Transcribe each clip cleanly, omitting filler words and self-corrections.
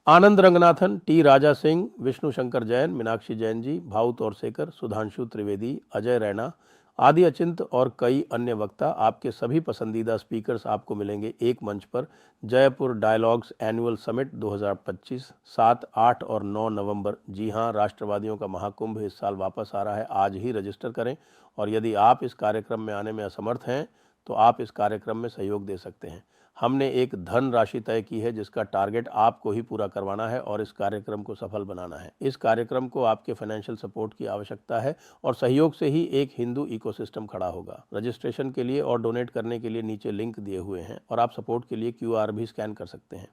आनंद Ranganathan, T Raja Singh, Vishnu Shankar Jain, Meenakshi Jain ji, भाऊ तौरसेकर, सुधांशु त्रिवेदी, अजय रैना आदि अचिंत और कई अन्य वक्ता, आपके सभी पसंदीदा स्पीकर्स आपको मिलेंगे एक मंच पर। जयपुर डायलॉग्स एनुअल समिट 2025 7, 8 और 9 नवंबर। जी हाँ, राष्ट्रवादियों का महाकुंभ इस साल वापस आ रहा है। आज ही रजिस्टर करें और यदि आप इस कार्यक्रम में आने में असमर्थ हैं तो आप इस कार्यक्रम में सहयोग दे सकते हैं। हमने एक धन राशि तय की है जिसका टारगेट आपको ही पूरा करवाना है और इस कार्यक्रम को सफल बनाना है। इस कार्यक्रम को आपके फाइनेंशियल सपोर्ट की आवश्यकता है और सहयोग से ही एक हिंदू इकोसिस्टम खड़ा होगा। रजिस्ट्रेशन के लिए और डोनेट करने के लिए नीचे लिंक दिए हुए हैं और आप सपोर्ट के लिए QR भी स्कैन कर सकते हैं।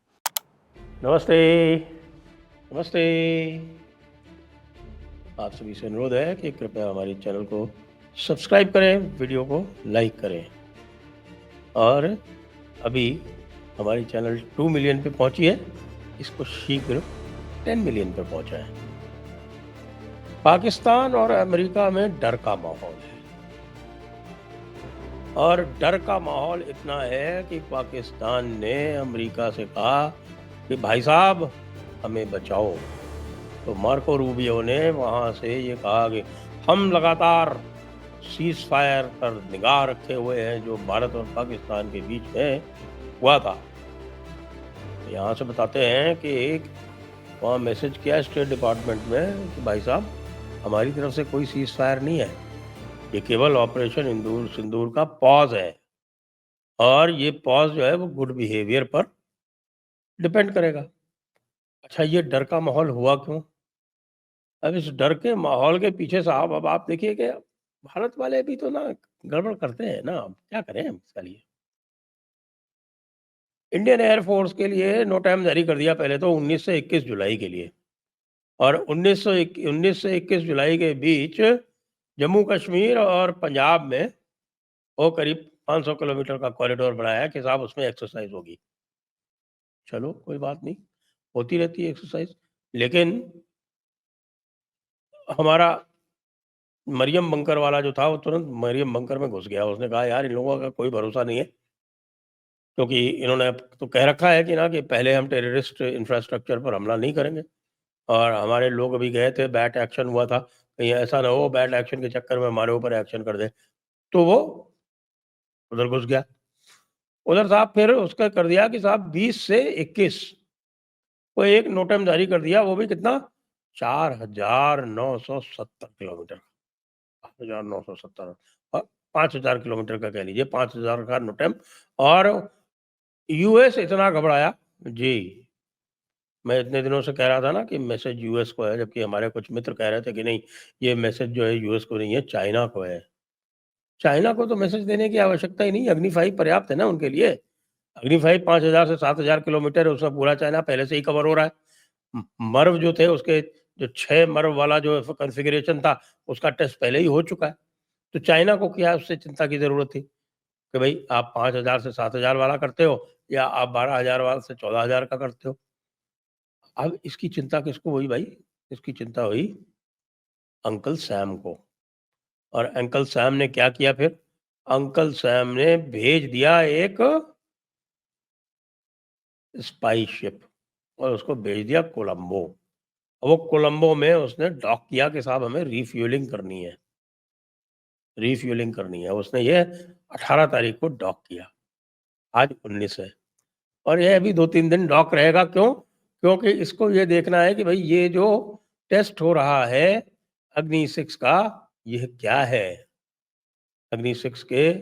नमस्ते नमस्ते। आप सभी से अनुरोध है कि कृपया हमारे चैनल को सब्सक्राइब करें, वीडियो को लाइक करें और अभी हमारी चैनल 2 मिलियन पे पहुंची है, इसको शीघ्र 10 मिलियन पे पहुंचाएं। पाकिस्तान और अमेरिका में डर का माहौल है और डर का माहौल इतना है कि पाकिस्तान ने अमेरिका से कहा कि भाई साहब हमें बचाओ। तो मार्को रूबियो ने वहां से ये कहा कि हम लगातार सीज फायर पर निगाह रखे हुए हैं जो भारत और पाकिस्तान के बीच में हुआ था। यहाँ से बताते हैं कि एक वहाँ मैसेज किया स्टेट डिपार्टमेंट में कि भाई साहब हमारी तरफ से कोई सीज फायर नहीं है, ये केवल ऑपरेशन इंदूर सिंदूर का पॉज है और ये पॉज जो है वो गुड बिहेवियर पर डिपेंड करेगा। अच्छा, ये डर का माहौल हुआ क्यों? अब इस डर के माहौल के पीछे साहब अब आप देखिए कि भारत वाले भी तो ना गड़बड़ करते हैं ना, अब क्या करें हम इसके लिए। इंडियन एयरफोर्स के लिए नो टाइम जारी कर दिया पहले तो 19 से 21 जुलाई के लिए, और 19 से 21 जुलाई के बीच जम्मू कश्मीर और पंजाब में वो करीब 500 किलोमीटर का कॉरिडोर बनाया कि साहब उसमें एक्सरसाइज होगी। चलो कोई बात नहीं, होती रहती है एक्सरसाइज। लेकिन हमारा मरियम बंकर वाला जो था वो तुरंत मरियम बंकर में घुस गया। उसने कहा यार इन लोगों का कोई भरोसा नहीं है, क्योंकि इन्होंने तो कह रखा है कि ना कि पहले हम टेररिस्ट इंफ्रास्ट्रक्चर पर हमला नहीं करेंगे, और हमारे लोग अभी गए थे, बैट एक्शन हुआ था, कहीं ऐसा ना हो बैट एक्शन के चक्कर में हमारे ऊपर एक्शन कर दे। तो वो उधर घुस गया। उधर साहब फिर उसका कर दिया कि साहब 20 से 21 को एक नोटम जारी कर दिया, वो भी कितना 4970 किलोमीटर, 4970 और 5000 किलोमीटर का कह लीजिए, 5000 का नोटम। और यूएस इतना घबराया जी। मैं इतने दिनों से कह रहा था ना कि मैसेज यूएस को है, जबकि हमारे कुछ मित्र कह रहे थे कि नहीं ये मैसेज जो है यूएस को नहीं है, चाइना को है। चाइना को तो मैसेज देने की आवश्यकता ही नहीं, अग्नि 5 पर्याप्त है ना उनके लिए। अग्नि 5 5000 से 7000 किलोमीटर है, उसमें पूरा चाइना पहले से ही कवर हो रहा है। मर्व जो थे उसके जो 6 मर्व वाला जो कॉन्फ़िगरेशन था उसका टेस्ट पहले ही हो चुका है। तो चाइना को क्या उससे चिंता की ज़रूरत थी कि भाई आप 5000 से 7000 वाला करते हो या आप 12000 वाला से 14000 का करते हो। अब इसकी चिंता किसको हुई भाई? इसकी चिंता हुई अंकल सैम को। और अंकल सैम ने क्या किया फिर? अंकल सैम ने भेज दिया एक स्पाई शिप और उसको भेज दिया कोलंबो। वो कोलंबो में उसने डॉक किया कि साहब हमें रिफ्यूलिंग करनी है, रिफ्यूलिंग करनी है। उसने ये 18 तारीख को डॉक किया, आज 19 है और ये अभी 2-3 दिन डॉक रहेगा। क्यों? क्योंकि इसको ये देखना है कि भाई ये जो टेस्ट हो रहा है अग्नि 6 का, यह क्या है? अग्नि 6 के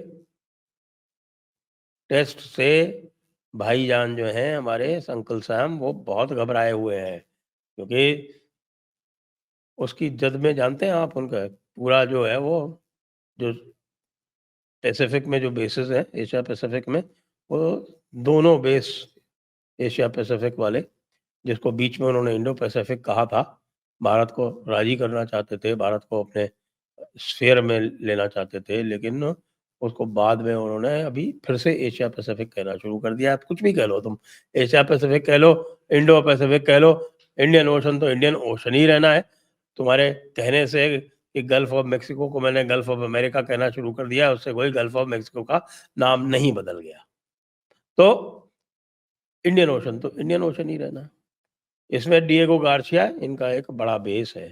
टेस्ट से भाईजान जो हैं हमारे अंकल सैम वो बहुत घबराए हुए हैं, क्योंकि उसकी जद में जानते हैं आप उनका पूरा जो है वो जो पैसिफिक में जो बेसेस हैं एशिया पैसिफिक में, वो दोनों बेस एशिया पैसिफिक वाले, जिसको बीच में उन्होंने इंडो पैसिफिक कहा था, भारत को राजी करना चाहते थे, भारत को अपने स्फीयर में लेना चाहते थे, लेकिन उसको बाद में उन्होंने अभी फिर से एशिया पैसिफिक कहना शुरू कर दिया। आप कुछ भी कह लो, तुम एशिया पैसिफिक कह लो, इंडो पैसिफिक कह लो, इंडियन ओशन तो इंडियन ओशन ही रहना है। तुम्हारे कहने से कि गल्फ ऑफ मेक्सिको को मैंने गल्फ ऑफ अमेरिका कहना शुरू कर दिया, उससे कोई गल्फ ऑफ मेक्सिको का नाम नहीं बदल गया। तो इंडियन ओशन तो इंडियन ओशन ही रहना है। इसमें डिएगो गार्सिया इनका एक बड़ा बेस है।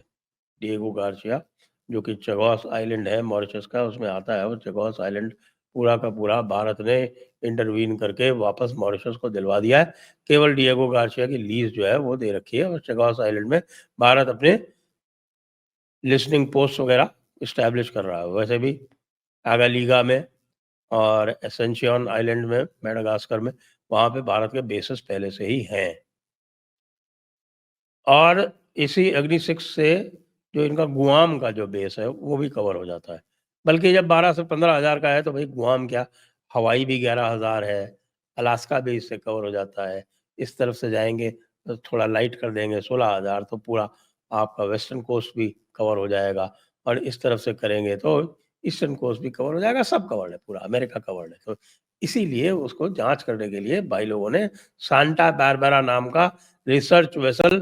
डिएगो गार्सिया जो कि चगोस आइलैंड है मॉरिशस का, उसमें आता है। वो चगोस आइलैंड पूरा का पूरा भारत ने इंटरवीन करके वापस मॉरिशस को दिलवा दिया है। केवल डिएगो गार्सिया की लीज जो है वो दे रखी है, और चगोस आइलैंड में भारत अपने लिसनिंग पोस्ट वगैरह इस्टेब्लिश कर रहा है। वैसे भी एगालीगा में और एसेंशियन आइलैंड में, मेडागास्कर में, वहाँ पे भारत के बेसेस पहले से ही हैं। और इसी अग्नि 6 से जो इनका गुआम का जो बेस है वो भी कवर हो जाता है। बल्कि जब 12 से 15,000 का है तो भाई गुआम क्या, हवाई भी 11,000 है, अलास्का भी इससे कवर हो जाता है। इस तरफ से जाएँगे तो थोड़ा लाइट कर देंगे 16,000, तो पूरा आपका वेस्टर्न कोस्ट भी कवर हो जाएगा, और इस तरफ से करेंगे तो ईस्टर्न कोस्ट भी कवर हो जाएगा, सब कवर्ड है, पूरा अमेरिका कवर्ड है। तो इसीलिए उसको जाँच करने के लिए भाई लोगों ने सांता बारबरा नाम का रिसर्च वेसल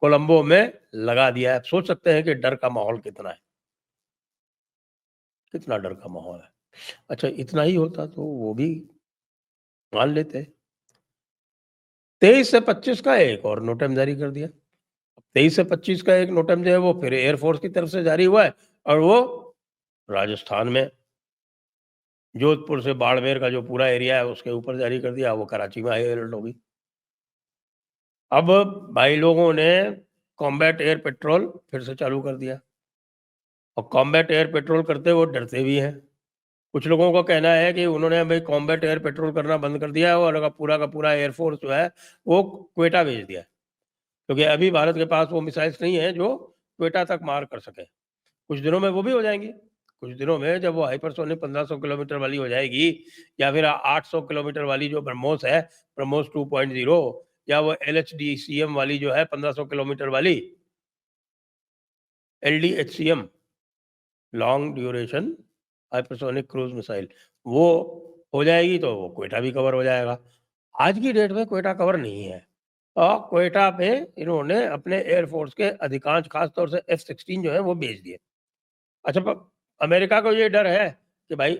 कोलंबो में लगा दिया है। आप सोच सकते हैं कि डर का माहौल कितना है, कितना डर का माहौल है। अच्छा, इतना ही होता तो वो भी मान लेते। 23 से 25 का एक और नोटम जारी कर दिया। 23 से 25 का एक नोटम जो है वो फिर एयरफोर्स की तरफ से जारी हुआ है, और वो राजस्थान में जोधपुर से बाड़मेर का जो पूरा एरिया है उसके ऊपर जारी कर दिया। वो कराची में हाई अलर्ट होगी। अब भाई लोगों ने कॉम्बैट एयर पेट्रोल फिर से चालू कर दिया, और कॉम्बैट एयर पेट्रोल करते वो डरते भी हैं। कुछ लोगों का कहना है कि उन्होंने भाई कॉम्बैट एयर पेट्रोल करना बंद कर दिया है, और पूरा का पूरा एयरफोर्स जो है वो क्वेटा भेज दिया है, क्योंकि अभी भारत के पास वो मिसाइल्स नहीं है जो क्वेटा तक मार कर सके। कुछ दिनों में वो भी हो जाएंगी। कुछ दिनों में जब वो हाइपरसोनिक 1500 किलोमीटर वाली हो जाएगी, या फिर 800 किलोमीटर वाली जो ब्रह्मोस है, ब्रह्मोस 2.0, या वो LHDCM वाली जो है 1500 किलोमीटर वाली, LDHCM, long duration hypersonic cruise missile, वो हो जाएगी तो वो क्वेटा भी कवर हो जाएगा। आज की डेट में क्वेटा कवर नहीं है, और क्वेटा पे इन्होंने अपने एयरफोर्स के अधिकांश, खास तौर से F-16 जो है वो भेज दिए। अच्छा, अमेरिका को ये डर है कि भाई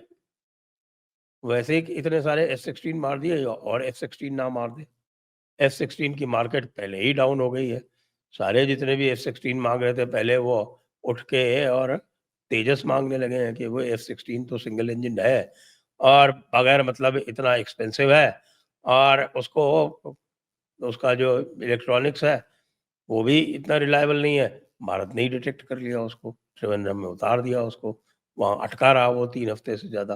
वैसे ही इतने सारे F-16 मार दिए, और F-16 ना मार दे। F-16 की मार्केट पहले ही डाउन हो गई है। सारे जितने भी F-16 मांग रहे थे पहले, वो उठ के और तेजस मांगने लगे हैं कि वो F-16 तो सिंगल इंजन है, और बगैर मतलब इतना एक्सपेंसिव है, और उसको, उसका जो इलेक्ट्रॉनिक्स है वो भी इतना रिलायबल नहीं है। भारत ने ही डिटेक्ट कर लिया उसको, त्रिवेंद्रम में उतार दिया उसको, वहाँ अटका रहा वो 3 हफ्ते से ज़्यादा,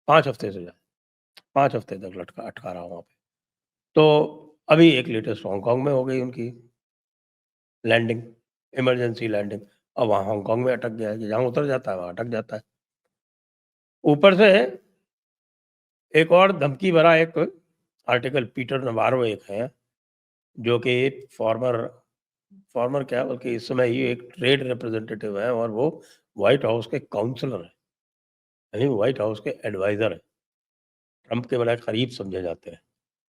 5 हफ्ते से ज़्यादा, 5 हफ्ते तक लटका अटका रहा वहाँ पे। तो अभी एक लेटेस्ट हांगकांग में हो गई उनकी लैंडिंग, इमरजेंसी लैंडिंग। अब वहाँ हांगकांग में अटक गया है, कि जहाँ उतर जाता है वहाँ अटक जाता है। ऊपर से एक और धमकी भरा एक आर्टिकल पीटर नवारो एक हैं, जो कि फॉर्मर फॉर्मर क्या, बल्कि इस समय ये एक ट्रेड रिप्रेजेंटेटिव हैं, और वो व्हाइट हाउस के काउंसलर हैं, यानी व्हाइट हाउस के एडवाइज़र हैं। ट्रंप के बड़े करीब समझे जाते हैं,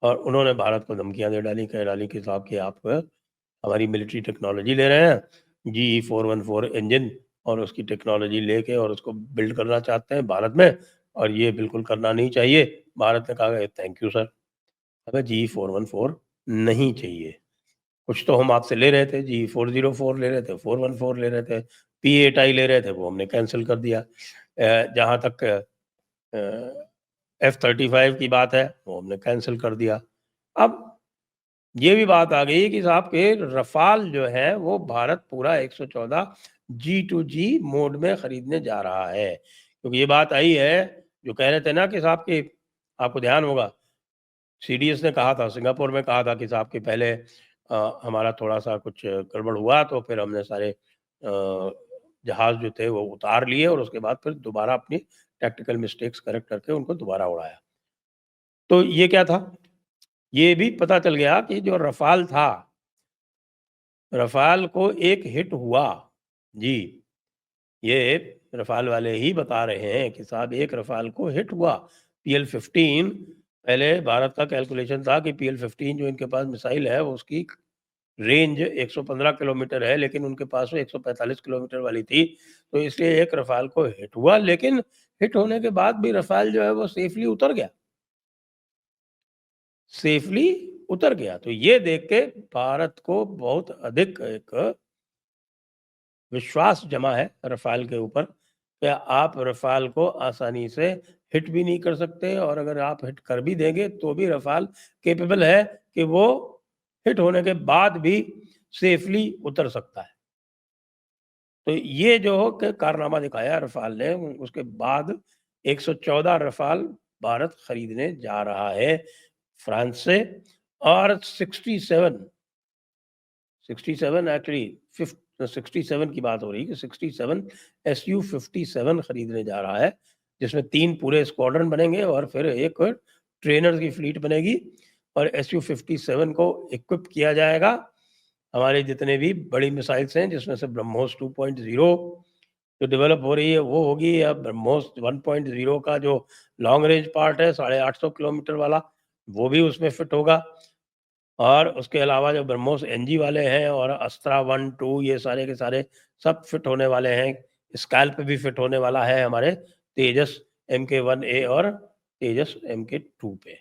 और उन्होंने भारत को धमकियाँ दे डाली, कह डाली कि साहब कि आप हमारी मिलिट्री टेक्नोलॉजी ले रहे हैं, GE414 इंजन, और उसकी टेक्नोलॉजी लेके और उसको बिल्ड करना चाहते हैं भारत में, और ये बिल्कुल करना नहीं चाहिए। भारत ने कहा थैंक यू सर, हमें GE414 नहीं चाहिए। कुछ तो हम आपसे ले रहे थे, GE404 ले रहे थे, 414 ले रहे थे, P8I ले रहे थे, वो हमने कैंसल कर दिया। जहाँ तक F-35 की बात है, वो हमने कैंसल कर दिया। अब ये भी बात आ गई कि साहब के रफाल जो है वो भारत पूरा 114 G2G मोड में खरीदने जा रहा है, क्योंकि ये बात आई है, जो कह रहे थे ना कि साहब कि आपको ध्यान होगा, CDS ने कहा था, सिंगापुर में कहा था कि साहब कि पहले हमारा थोड़ा-सा कुछ गड़बड़ हुआ, तो फिर हमने सारे जहाज़ जो थे वो उतार लिए, और उसके बाद फिर दोबारा अपनी टैक्टिकल मिस्टेक्स करेक्ट करके उनको दोबारा उड़ाया। तो ये क्या था? ये भी पता चल गया कि जो रफाल था, रफाल को एक हिट हुआ। जी, ये रफाल वाले ही बता रहे हैं कि साहब एक रफाल को हिट हुआ। PL-15, पहले भारत का कैलकुलेशन था कि PL-15 जो इनके पास मिसाइल है, वो उसकी रेंज 115 किलोमीटर है, लेकिन उनके पास वो 145 किलोमीटर वाली थी। तो इसलिए एक रफाल को हिट हुआ, लेकिन हिट होने के बाद भी रफाल जो है वो सेफली उतर गया। सेफली उतर गया। तो ये देख के भारत को बहुत अधिक एक विश्वास जमा है रफाल के ऊपर, क्या आप रफाल को आसानी से हिट भी नहीं कर सकते, और अगर आप हिट कर भी देंगे तो भी रफाल कैपेबल है कि वो हिट होने के बाद भी सेफली उतर सकता है। तो ये जो कारनामा दिखाया रफाल ने, उसके बाद 114 रफाल भारत खरीदने जा रहा है फ्रांस से, और 67 एक्चुअली 67 की बात हो रही है कि 67 Su-57 खरीदने जा रहा है, जिसमें 3 पूरे स्क्वाड्रन बनेंगे और फिर एक ट्रेनर की फ्लीट बनेगी, और Su-57 को इक्विप किया जाएगा हमारे जितने भी बड़ी मिसाइल्स हैं, जिसमें से ब्रह्मोस 2.0 जो डेवलप हो रही है वो होगी, या ब्रह्मोस 1.0 का जो लॉन्ग रेंज पार्ट है 850 किलोमीटर वाला, वो भी उसमें फिट होगा। और उसके अलावा जो ब्रह्मोस एनजी वाले हैं और अस्त्रा 1-2 ये सारे के सारे सब फिट होने वाले हैं। स्कैल्प भी फिट होने वाला है हमारे तेजस MK1A और तेजस MK2 पे।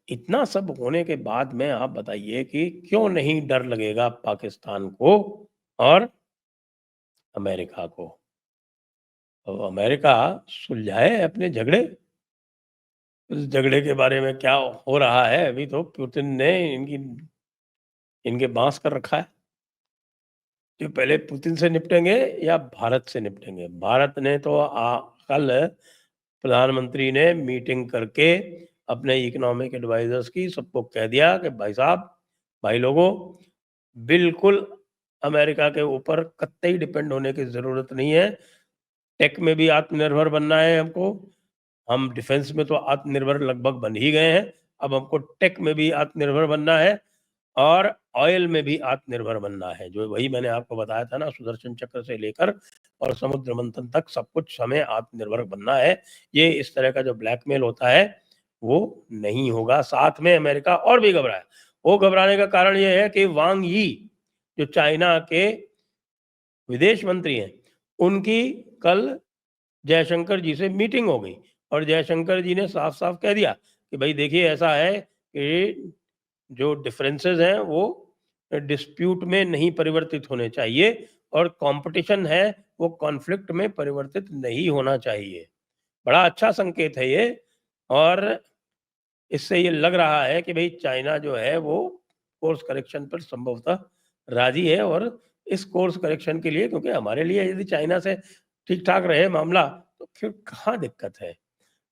इतना सब होने के बाद में आप बताइए कि क्यों नहीं डर लगेगा पाकिस्तान को और अमेरिका को? अब अमेरिका सुलझाए अपने झगड़े। उस झगड़े के बारे में क्या हो रहा है, अभी तो पुतिन ने इनके बांस कर रखा है कि पहले पुतिन से निपटेंगे या भारत से निपटेंगे। भारत ने तो कल प्रधानमंत्री ने मीटिंग करके अपने इकोनॉमिक एडवाइजर्स की सबको कह दिया कि भाई साहब, भाई लोगों, बिल्कुल अमेरिका के ऊपर कतई डिपेंड होने की ज़रूरत नहीं है। टेक में भी आत्मनिर्भर बनना है हमको। हम डिफेंस में तो आत्मनिर्भर लगभग बन ही गए हैं। अब हमको टेक में भी आत्मनिर्भर बनना है और ऑयल में भी आत्मनिर्भर बनना है। जो वही मैंने आपको बताया था ना, सुदर्शन चक्र से लेकर और समुद्र मंथन तक सब कुछ हमें आत्मनिर्भर बनना है। ये इस तरह का जो ब्लैकमेल होता है वो नहीं होगा। साथ में अमेरिका और भी घबराया। वो घबराने का कारण ये है कि वांग यी जो चाइना के विदेश मंत्री हैं, उनकी कल जयशंकर जी से मीटिंग हो गई, और जयशंकर जी ने साफ-साफ कह दिया कि भाई देखिए, ऐसा है कि जो डिफरेंसेस हैं वो डिस्प्यूट में नहीं परिवर्तित होने चाहिए, और कंपटीशन है वो कॉन्फ्लिक्ट में परिवर्तित नहीं होना चाहिए। बड़ा अच्छा संकेत है ये, और इससे ये लग रहा है कि भाई चाइना जो है वो कोर्स करेक्शन पर संभवतः राजी है, और इस कोर्स करेक्शन के लिए, क्योंकि हमारे लिए यदि चाइना से ठीक-ठाक रहे मामला तो फिर कहाँ दिक्कत है।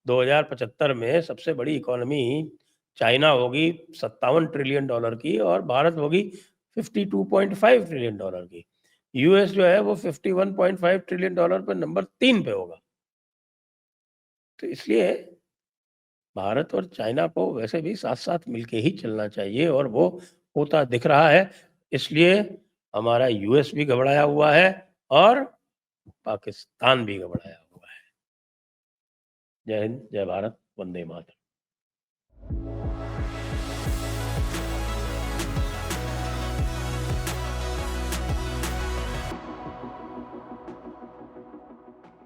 2075 में सबसे बड़ी इकोनॉमी चाइना होगी $57 ट्रिलियन की, और भारत होगी $52.5 ट्रिलियन की। यूएस जो है वो $51.5 ट्रिलियन पे नंबर 3 पे होगा। तो इसलिए भारत और चाइना को वैसे भी साथ-साथ मिलके ही चलना चाहिए, और वो होता दिख रहा है। इसलिए हमारा यूएस भी घबराया हुआ है और पाकिस्तान भी घबराया हुआ है। जय हिंद, जय भारत, वंदे मातरम।